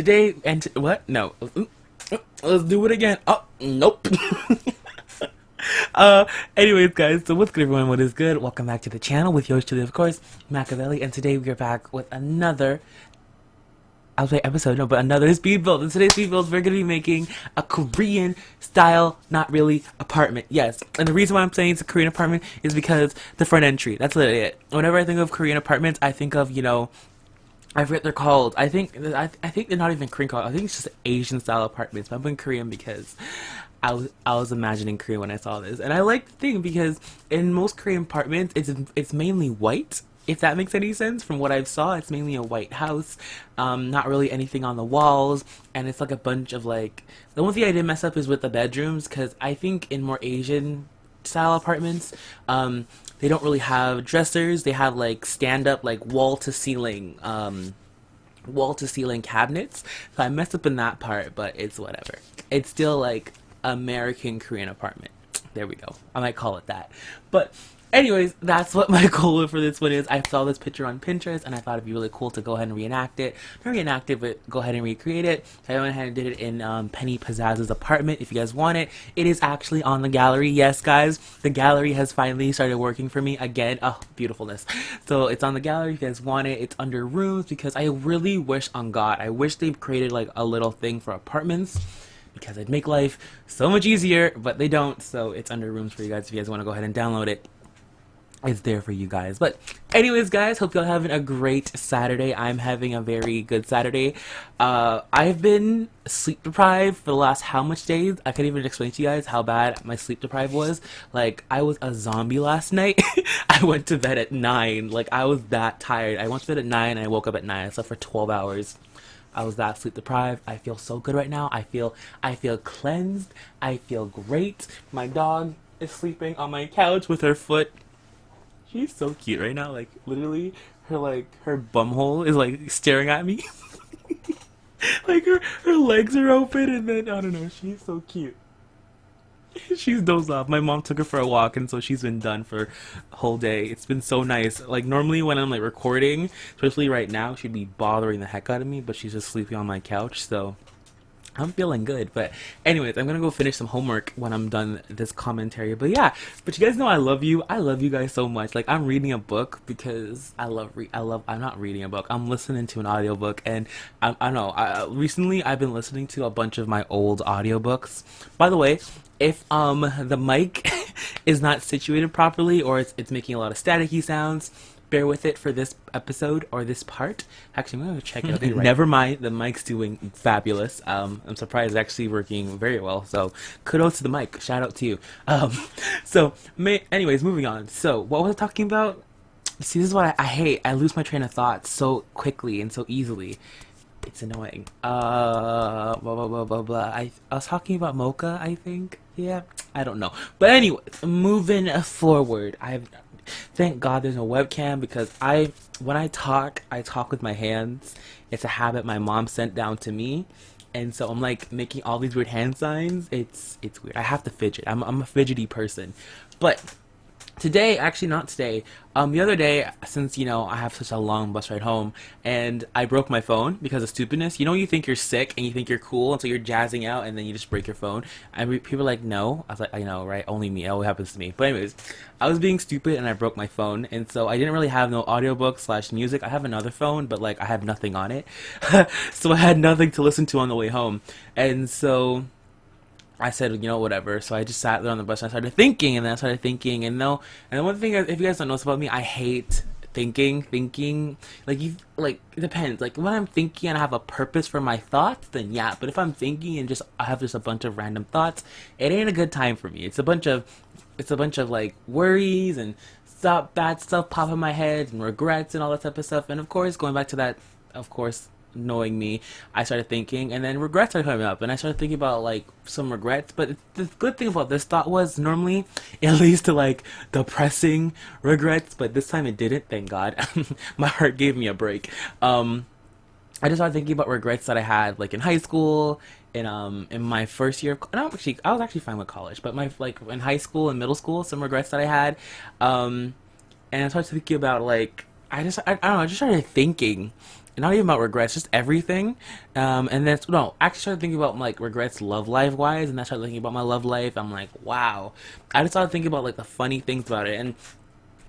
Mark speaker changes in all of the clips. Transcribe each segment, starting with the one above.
Speaker 1: today and what? No. Let's do it again. Oh, nope. uh, anyways, guys, so what's good, everyone? What is good? Welcome back to the channel with yours truly, of course, Machiavelli, and today we are back with another, I'll say episode, no, but another speed build. In today's speed build, we're going to be making a Korean style, not really, apartment. Yes, and the reason why I'm saying it's a Korean apartment is because the front entry. That's literally it. Whenever I think of Korean apartments, I think of, I forget they're called. I think they're not even Korean called. I think it's just Asian style apartments. But I'm in Korean because I was imagining Korean when I saw this, and I like the thing because in most Korean apartments, it's mainly white. If that makes any sense, from what I saw, it's mainly a white house, not really anything on the walls, and it's like a bunch of like. The one thing I did mess up is with the bedrooms, because I think in more Asian style apartments, they don't really have dressers. They have like stand up, like wall to ceiling cabinets. So I messed up in that part, but it's whatever. It's still like American Korean apartment. There we go. I might call it that. But anyways, that's what my goal for this one is. I saw this picture on Pinterest and I thought it'd be really cool to go ahead and reenact it. Not reenact it, but go ahead and recreate it. So I went ahead and did it in Penny Pizzazz's apartment. If you guys want it, it is actually on the gallery. Yes, guys, the gallery has finally started working for me again. Oh, beautifulness. So it's on the gallery. If you guys want it, it's under rooms because I really wish, on God, I wish they created like a little thing for apartments, because it'd make life so much easier, but they don't. So it's under rooms for you guys. If you guys want to go ahead and download it, it's there for you guys. But anyways, guys, hope y'all having a great Saturday. I'm having a very good Saturday. I've been sleep deprived for the last how much days? I can't even explain to you guys how bad my sleep deprived was. Like, I was a zombie last night. I went to bed at 9. Like, I was that tired. I went to bed at 9 and I woke up at 9. I slept for 12 hours. I was that sleep deprived. I feel so good right now. I feel cleansed. I feel great. My dog is sleeping on my couch with her foot. She's so cute right now. Like, literally, her bumhole is like staring at me. Like her legs are open, and then I don't know. She's so cute. She's dozed off. My mom took her for a walk, and so she's been done for a whole day. It's been so nice. Like, normally when I'm like recording, especially right now, she'd be bothering the heck out of me, but she's just sleeping on my couch, so I'm feeling good. But anyways, I'm gonna go finish some homework when I'm done this commentary. But yeah, but you guys know I love you. I love you guys so much. Like, I'm reading a book because I'm not reading a book. I'm listening to an audiobook, and I don't know. Recently I've been listening to a bunch of my old audiobooks. By the way, if the mic is not situated properly, or it's making a lot of staticky sounds, bear with it for this episode or this part. Actually, I'm gonna check it out. Right. Never mind, the mic's doing fabulous. I'm surprised it's actually working very well. So kudos to the mic. Shout out to you. Anyways, moving on. So what was I talking about? See, this is what I hate. I lose my train of thought so quickly and so easily. It's annoying. Blah, blah, blah, blah, blah. I was talking about Mocha, I think. Yeah, I don't know. But anyways, moving forward. Thank God there's no webcam, because when I talk with my hands. It's a habit my mom sent down to me. And so I'm like making all these weird hand signs. It's weird. I have to fidget. I'm a fidgety person. But today, actually not today, the other day, since, I have such a long bus ride home, and I broke my phone because of stupidness. You think you're sick and you think you're cool, and so you're jazzing out, and then you just break your phone. People are like, no. I was like, I know, right? Only me. It always happens to me. But anyways, I was being stupid, and I broke my phone, and so I didn't really have no audiobook/music. I have another phone, but, like, I have nothing on it. So I had nothing to listen to on the way home. And so I said, whatever. So I just sat there on the bus and I started thinking, and then and one thing, if you guys don't know about me, I hate thinking, it depends. Like, when I'm thinking and I have a purpose for my thoughts, then yeah. But if I'm thinking and I have just a bunch of random thoughts, it ain't a good time for me. It's a bunch of like worries and bad stuff pop in my head, and regrets and all that type of stuff. And of course, going back to that, knowing me, I started thinking, and then regrets started coming up, and I started thinking about like some regrets. But the good thing about this thought was, normally it leads to like depressing regrets, but this time it didn't, thank God. My heart gave me a break. I just started thinking about regrets that I had, like in high school, in my first year I was actually fine with college, but in high school and middle school, some regrets that I had, and I started thinking about, like, I don't know, I just started thinking, not even about regrets, just everything. And then no, actually started thinking about like regrets love life wise, and I started thinking about my love life. I'm like, wow. I just started thinking about like the funny things about it, and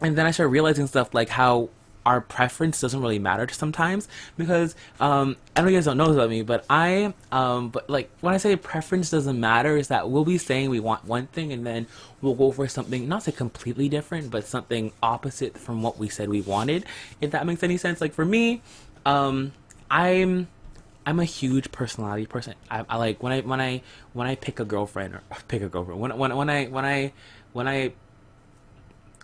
Speaker 1: then I started realizing stuff like how our preference doesn't really matter sometimes because I know you guys don't know this about me, but but like when I say preference doesn't matter is that we'll be saying we want one thing and then we'll go for something not say completely different but something opposite from what we said we wanted, if that makes any sense. Like for me, um I'm I'm a huge personality person. I like when I pick a girlfriend or pick a girlfriend when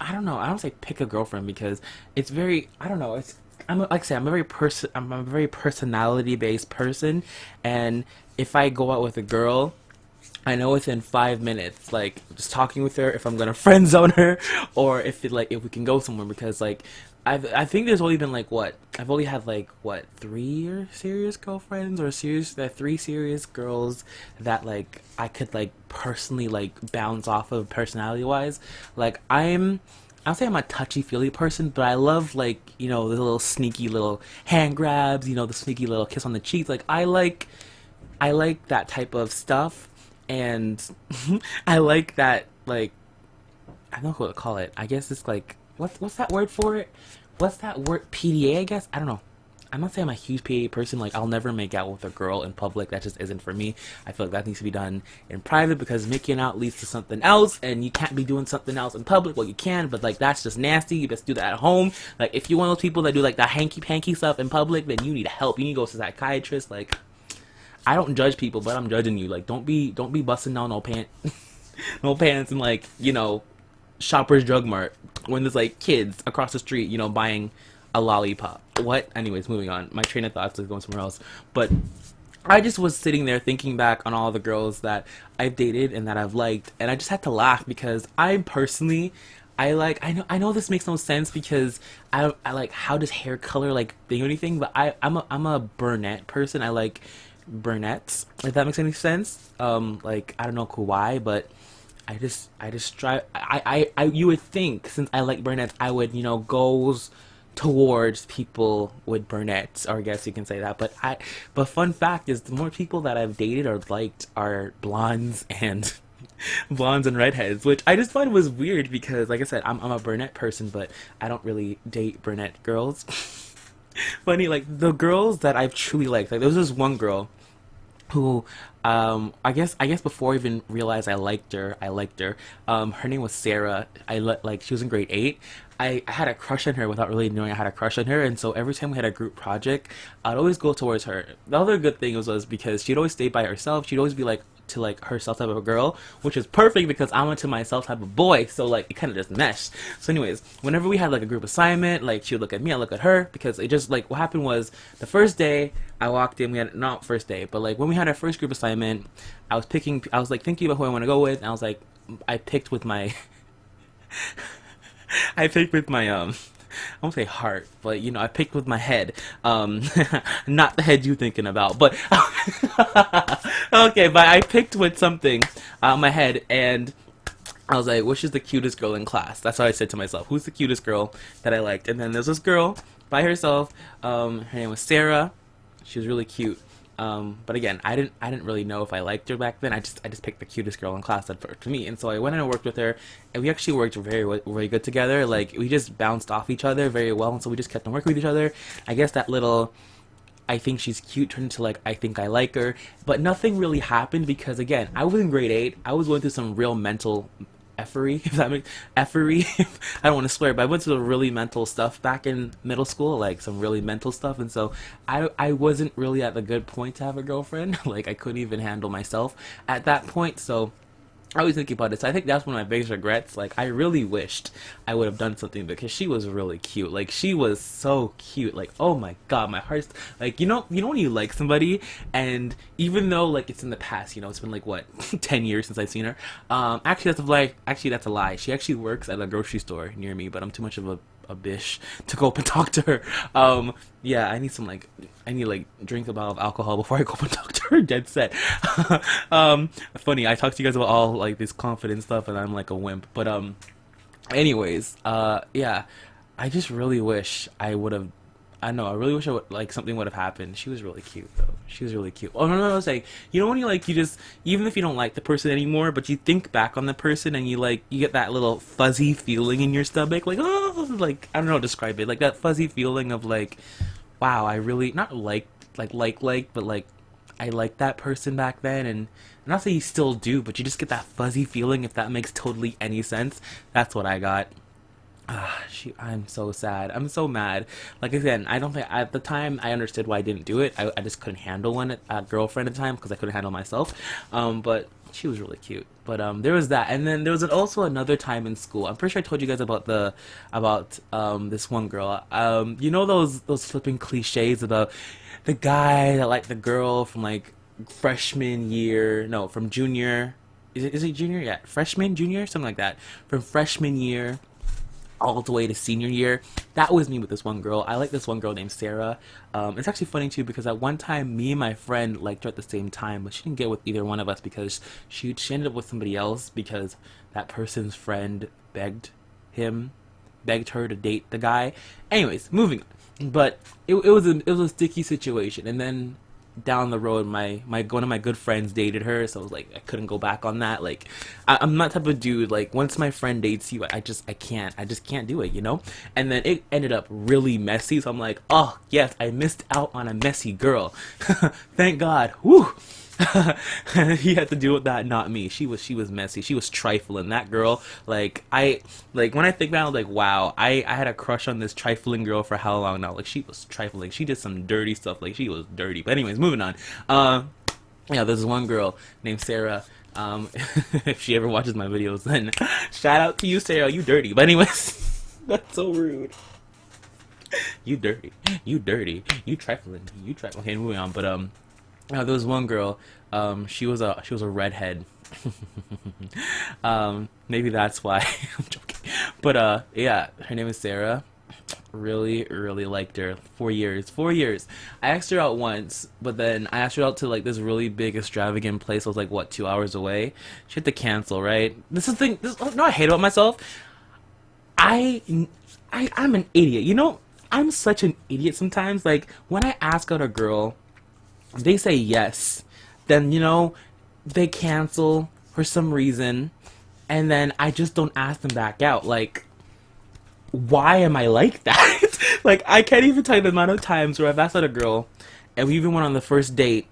Speaker 1: I don't know. I don't say pick a girlfriend because it's very. I don't know. Like I say, I'm a very personality based person, and if I go out with a girl, I know within 5 minutes, like just talking with her, if I'm gonna friend zone her, or if we can go somewhere because like I think there's only been like what I've only had like what serious girlfriends or three serious girls that like I could like personally like bounce off of personality wise. Like I'll say I'm a touchy feely person, but I love like the little sneaky little hand grabs, the sneaky little kiss on the cheeks. Like I like that type of stuff, and I like that like I don't know what to call it. I guess it's like what's that word for it? What's that word? PDA, I guess. I don't know. I'm not saying I'm a huge PDA person. Like I'll never make out with a girl in public. That just isn't for me. I feel like that needs to be done in private because making out leads to something else, and you can't be doing something else in public. Well, you can, but like that's just nasty. You best do that at home. Like if you're one of those people that do like that hanky panky stuff in public, then you need help. You need to go to a psychiatrist. Like I don't judge people, but I'm judging you. Like don't be busting down no pants, no pants, and like Shoppers Drug Mart when there's like kids across the street, buying a lollipop. What? Anyways, moving on. My train of thoughts is going somewhere else. But I just was sitting there thinking back on all the girls that I've dated and that I've liked, and I just had to laugh because I personally, I know this makes no sense because I like how does hair color like do anything, but I'm a brunette person. I like brunettes, if that makes any sense. Like I don't know why, but I just try. You would think since I like brunettes, I would goes towards people with brunettes, or I guess you can say that. But fun fact is, the more people that I've dated or liked are blondes and blondes and redheads, which I just find was weird because, like I said, I'm a brunette person, but I don't really date brunette girls. Funny, like the girls that I've truly liked, like there was this one girl who I guess before I even realized I liked her. Her name was Sarah. Like she was in grade 8. I had a crush on her without really knowing I had a crush on her, and so every time we had a group project, I'd always go towards her. The other good thing was because she'd always stay by herself. She'd always be like to like herself type of a girl, which is perfect because I'm into myself type of boy, so like it kind of just meshed. So anyways, whenever we had like a group assignment, like she would look at me, I look at her, because it just like what happened was the first day I walked in, we had not first day, but like when we had our first group assignment, I was like thinking about who I want to go with, and I was like I picked with my I picked with my I won't say heart, but I picked with my head. Not the head you thinking about, but okay, but I picked with something on my head, and I was like, which is the cutest girl in class? That's what I said to myself. Who's the cutest girl that I liked? And then there's this girl by herself. Her name was Sarah. She was really cute. But again, I didn't really know if I liked her back then. I just picked the cutest girl in class that worked for me, and so I went and worked with her, and we actually worked very good together. Like we just bounced off each other very well, and so we just kept on working with each other. I guess that little I think she's cute turned into like I think I like her, but nothing really happened because again, I was in grade 8. I was going through some real mental effery, if that makes effery. I don't want to swear, but I went through really mental stuff back in middle school, like some really mental stuff, and so I wasn't really at the good point to have a girlfriend. Like I couldn't even handle myself at that point, so I always think about it. So I think that's one of my biggest regrets. Like I really wished I would have done something because she was really cute. Like she was so cute. Like oh my god, my heart's like when you like somebody, and even though like it's in the past, it's been like what 10 years since I've seen her. Actually that's a lie. She actually works at a grocery store near me, but I'm too much of a bish to go up and talk to her. Yeah, I need drink a bottle of alcohol before I go up and talk to her. Dead set. Funny, I talk to you guys about all like this confident stuff, and I'm like a wimp. But anyways, yeah, I just really wish I would have. I know. I really wish like something would have happened. She was really cute though. She was really cute. Oh no, no, I was like, you know when you just even if you don't like the person anymore, but you think back on the person and you get that little fuzzy feeling in your stomach, like oh, like I don't know how to describe it, like that fuzzy feeling of like, wow, I really not but like I liked that person back then, and not that you still do, but you just get that fuzzy feeling if that makes totally any sense. That's what I got. I'm so sad. I'm so mad. Like again, I don't think at the time I understood why I didn't do it. I just couldn't handle a girlfriend at the time because I couldn't handle myself. But she was really cute. But there was that, and then there was also another time in school. I'm pretty sure I told you guys about this one girl. You know those flipping cliches about the guy that liked the girl from like freshman year, no, from junior. Is it junior? Yeah, freshman, junior, something like that. From freshman year all the way to senior year. That was me with this one girl. I like this one girl named Sarah. It's actually funny too because at one time me and my friend liked her at the same time, but she didn't get with either one of us because she ended up with somebody else because that person's friend begged her to date the guy. Anyways, moving on. But it was a sticky situation, and then down the road my one of my good friends dated her, so I was like I couldn't go back on that. Like I'm not type of dude like once my friend dates you I just can't do it, you know. And then it ended up really messy, so I'm like, oh yes, I missed out on a messy girl. Thank God. Woo. He had to deal with that, not me. She was messy. She was trifling. That girl, like when I think about it, like wow, I had a crush on this trifling girl for how long now? Like she was trifling. She did some dirty stuff. Like she was dirty. But anyways, moving on. Yeah, there's one girl named Sarah. If she ever watches my videos, then shout out to you, Sarah. You dirty. But anyways, that's so rude. You dirty. You trifling. Okay, moving on. But there was one girl. She was a redhead. Maybe that's why. I'm joking. But yeah, her name is Sarah. Really liked her. 4 years. I asked her out once, but then I asked her out to like this really big extravagant place. I was like, what, 2 hours away? She had to cancel, right? This is the thing. No, I hate about myself. I'm an idiot. You know, I'm such an idiot sometimes. Like when I ask out a girl, they say yes, then you know they cancel for some reason, and then I just don't ask them back out. Like, why am I like that? Like, I can't even tell you the amount of times where I've asked out a girl and we even went on the first date,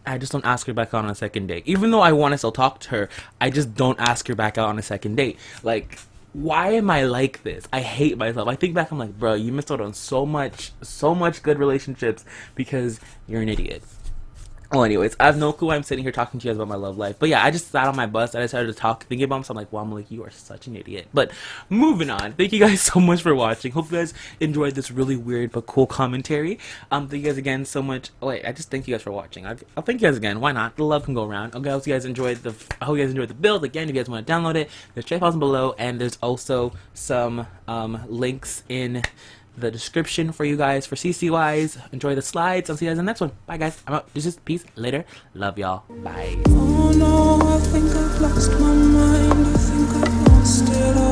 Speaker 1: I just don't ask her back out on a second date. Even though I want to still talk to her, I just don't ask her back out on a second date. Like, why am I like this? I hate myself. I think back, I'm like, bro, you missed out on so much good relationships because you're an idiot. Well, anyways, I have no clue why I'm sitting here talking to you guys about my love life. But yeah, I just sat on my bus and I started to talk, thinking about myself. I'm like, wow, I'm like, you are such an idiot. But moving on. Thank you guys so much for watching. Hope you guys enjoyed this really weird but cool commentary. Thank you guys again so much. Oh, wait, I just thank you guys for watching. I'll thank you guys again. Why not? The love can go around. Okay, I hope you guys enjoyed the build. Again, if you guys want to download it, there's files below, and there's also some links in the description for you guys for CC-wise. Enjoy the slides. I'll see you guys in the next one. Bye guys. I'm out. Just peace. Later. Love y'all. Bye.
Speaker 2: Oh no, I think I've lost my mind. I think I've lost it all.